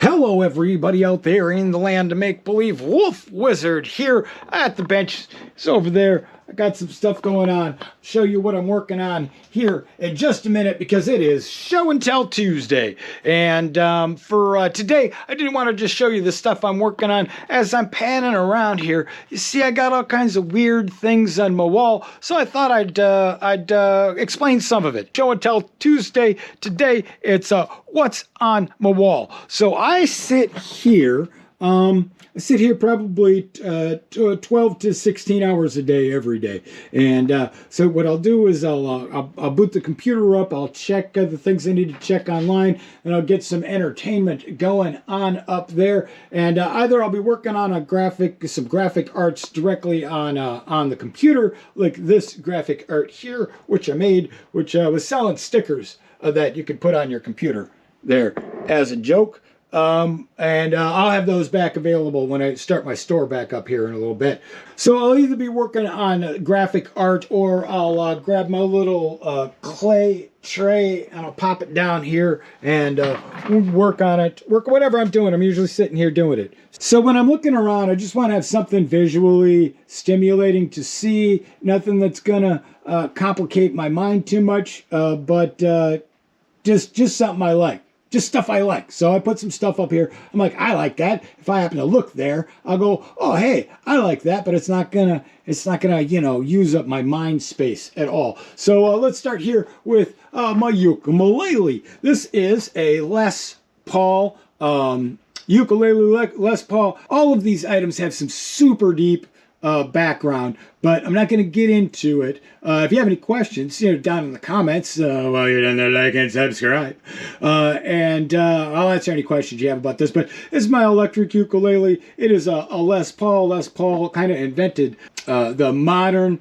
Hello everybody out there in the land of make-believe. Wolf Wizard here at the bench. It's over there. I got some stuff going on. Show you what I'm working on here in just a minute because it is Show and Tell Tuesday. And for today, I didn't want to just show you the stuff I'm working on as I'm panning around here. You see, I got all kinds of weird things on my wall, so I thought I'd explain some of it. Show and Tell Tuesday. Today, it's what's on my wall. So I sit here. I sit here probably 12 to 16 hours a day every day. And so what I'll do is I'll boot the computer up, I'll check the things I need to check online, and I'll get some entertainment going on up there. And either I'll be working on some graphic arts directly on the computer, like this graphic art here, which I made, which was selling stickers that you could put on your computer there as a joke. And I'll have those back available when I start my store back up here in a little bit. So I'll either be working on graphic art, or I'll grab my little clay tray and I'll pop it down here and work on it. Work whatever I'm doing. I'm usually sitting here doing it. So when I'm looking around, I just want to have something visually stimulating to see. Nothing that's gonna complicate my mind too much, but just something I like. Just stuff I like. So I put some stuff up here. I'm like, I like that. If I happen to look there, I'll go, oh, hey, I like that, but it's not gonna, use up my mind space at all. So let's start here with my ukulele. This is a Les Paul ukulele Les Paul. All of these items have some super deep background, but I'm not going to get into it. If you have any questions, down in the comments while you're down there, like and subscribe, and I'll answer any questions you have about this. But this is my electric ukulele. It is a Les Paul. Les Paul kind of invented the modern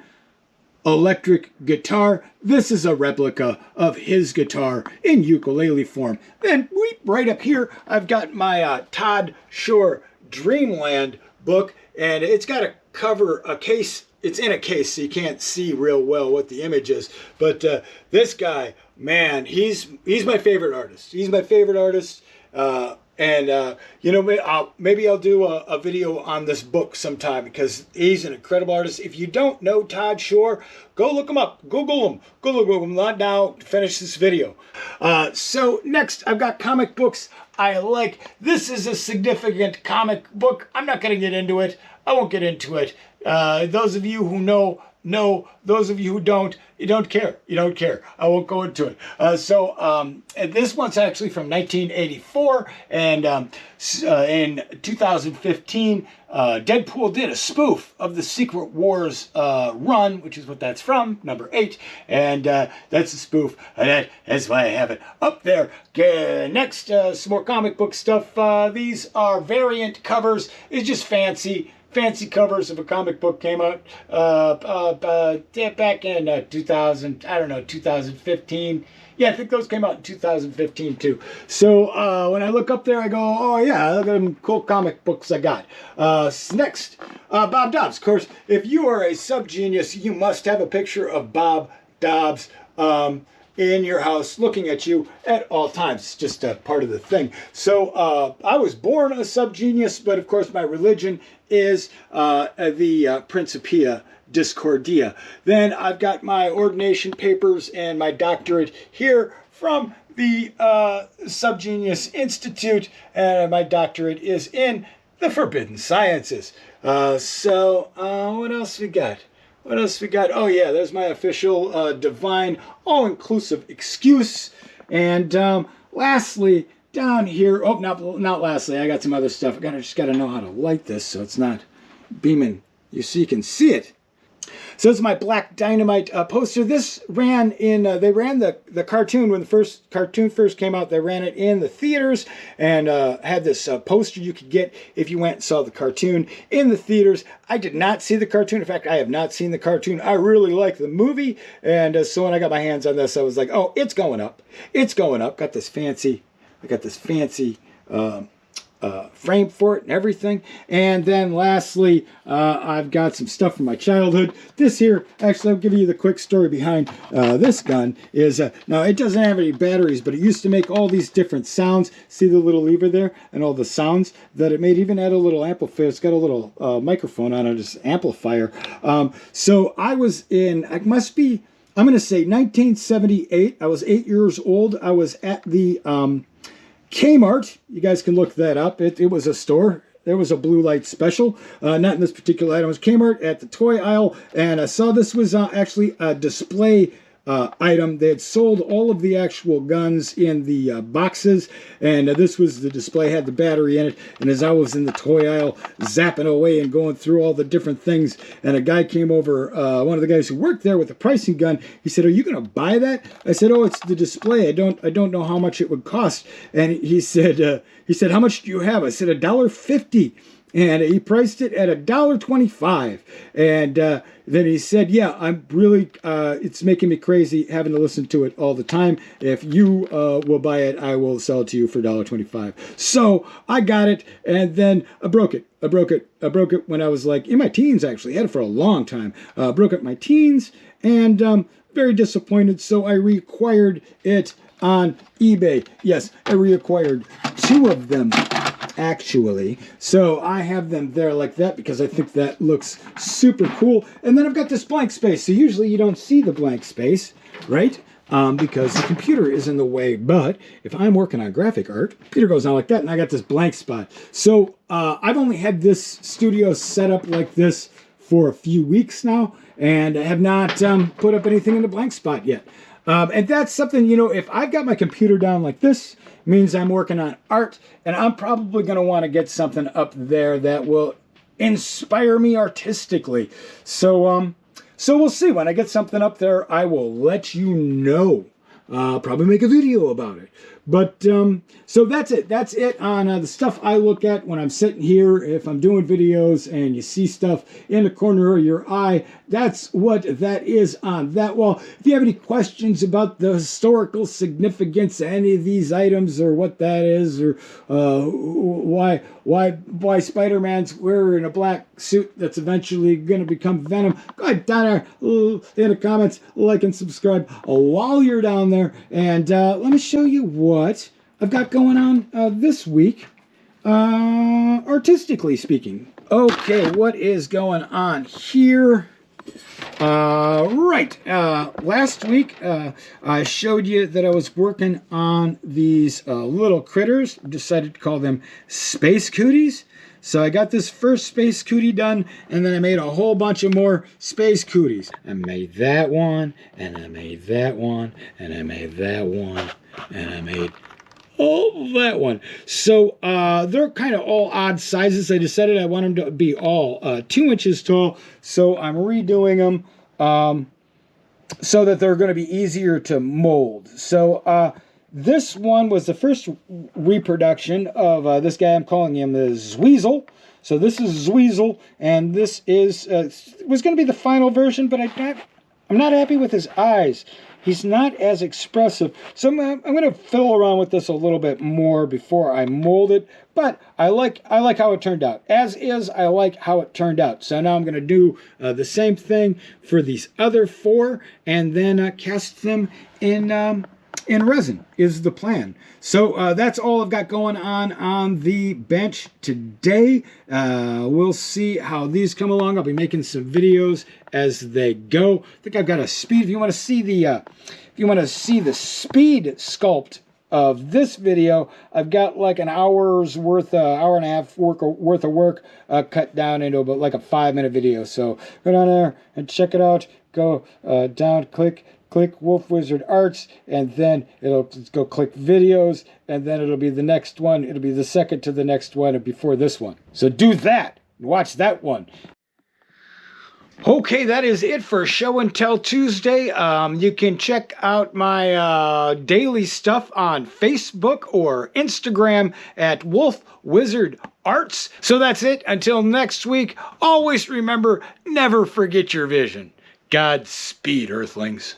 electric guitar. This is a replica of his guitar in ukulele form. Then right up here, I've got my Todd Shore Dreamland book, and it's got a cover, a case. It's in a case, so you can't see real well what the image is. But this guy, man, he's my favorite artist. He's my favorite artist. Maybe I'll do a video on this book sometime because he's an incredible artist. If you don't know Todd Shore, go look him up. Google him. Google him. Not now to finish this video. So next, I've got comic books I like. This is a significant comic book. I'm not going to get into it. I won't get into it. Those of you who know. Those of you who don't, you don't care. You don't care. I won't go into it. And this one's actually from 1984, and in 2015, Deadpool did a spoof of the Secret Wars run, which is what that's from, number 8, and that's a spoof. That's why I have it up there. Next, some more comic book stuff. These are variant covers. It's just fancy covers of a comic book came out back in 2015. Yeah, I think those came out in 2015 too. So when I look up there, I go, oh yeah, look at them cool comic books I got. Next, Bob Dobbs. Of course, if you are a sub-genius, you must have a picture of Bob Dobbs in your house looking at you at all times. It's just a part of the thing. So I was born a sub-genius, but of course my religion is the Principia Discordia. Then I've got my ordination papers and my doctorate here from the Subgenius Institute, and my doctorate is in the Forbidden Sciences. What else we got? What else we got? Oh yeah, there's my official divine all-inclusive excuse. And lastly, down here, oh, not lastly, I got some other stuff. Just got to know how to light this so it's not beaming you so you can see it. So it's my Black Dynamite poster. This ran in, they ran the cartoon when the cartoon first came out. They ran it in the theaters and had this poster you could get if you went and saw the cartoon in the theaters. I did not see the cartoon. In fact, I have not seen the cartoon. I really like the movie. And so when I got my hands on this, I was like, oh, it's going up. It's going up. I got this fancy frame for it and everything. And then lastly, I've got some stuff from my childhood. This here, actually, I'll give you the quick story behind this gun. Is now it doesn't have any batteries, but it used to make all these different sounds. See the little lever there and all the sounds that it made. Even had a little amplifier. It's got a little microphone on it, just amplifier. So I was in, I must be, I'm going to say 1978. I was 8 years old. I was at the Kmart. You guys can look that up. It was a store. There was a blue light special. Not in this particular item. It was Kmart at the toy aisle. And I saw this was actually a display item. They had sold all of the actual guns in the boxes, and this was the display, had the battery in it. And as I was in the toy aisle zapping away and going through all the different things, and a guy came over, one of the guys who worked there with a pricing gun, he said, "Are you going to buy that?" I said, "Oh, it's the display. I don't know how much it would cost." And he said, "How much do you have?" I said, $1.50. And he priced it at $1.25. And then he said, "Yeah, I'm really, it's making me crazy having to listen to it all the time. If you will buy it, I will sell it to you for $1.25. So I got it, and then I broke it. I broke it when I was like in my teens, actually. I had it for a long time. Broke it in my teens, and very disappointed. So I reacquired it on eBay. Yes, I reacquired 2 of them, actually. So I have them there like that because I think that looks super cool. And then I've got this blank space. So usually you don't see the blank space, right? Because the computer is in the way. But if I'm working on graphic art, computer goes on like that, and I got this blank spot. So I've only had this studio set up like this for a few weeks now, and I have not put up anything in the blank spot yet. And that's something, you know, if I've got my computer down like this, means I'm working on art, and I'm probably going to want to get something up there that will inspire me artistically. So we'll see. When I get something up there, I will let you know. Probably make a video about it. But so that's it. That's it on the stuff I look at when I'm sitting here. If I'm doing videos and you see stuff in the corner of your eye, that's what that is on that wall. If you have any questions about the historical significance of any of these items, or what that is, or why Spider-Man's wearing a black suit that's eventually going to become Venom, go ahead down there in the comments, like and subscribe while you're down there. And let me show you what I've got going on this week, artistically speaking. Okay, what is going on here? Last week I showed you that I was working on these little critters. Decided to call them Space Cooties. So I got this first Space Cootie done, and then I made a whole bunch of more Space Cooties. I made that one, and I made that one, and I made that one, and I made that one. So they're kind of all odd sizes. I decided I want them to be all 2 inches tall, so I'm redoing them so that they're going to be easier to mold. So this one was the first reproduction of this guy. I'm calling him as Weasel. So this is Weasel, and this is was going to be the final version, but I'm not happy with his eyes. He's not as expressive. So I'm going to fiddle around with this a little bit more before I mold it. But I like how it turned out. As is, I like how it turned out. So now I'm going to do the same thing for these other 4, and then cast them in resin is the plan. So that's all I've got going on the bench today. We'll see how these come along. I'll be making some videos as they go. I think I've got a speed. If you want to see the speed sculpt of this video, I've got like an hour's worth, hour and a half worth of work cut down into about like a 5-minute video. So go down there and check it out. Go down, click Wolf Wizard Arts, and then it'll go click videos, and then it'll be the next one. It'll be the second to the next one before this one. So do that. Watch that one. Okay, that is it for Show and Tell Tuesday. You can check out my daily stuff on Facebook or Instagram at Wolf Wizard Arts. So that's it. Until next week, always remember, never forget your vision. Godspeed, Earthlings.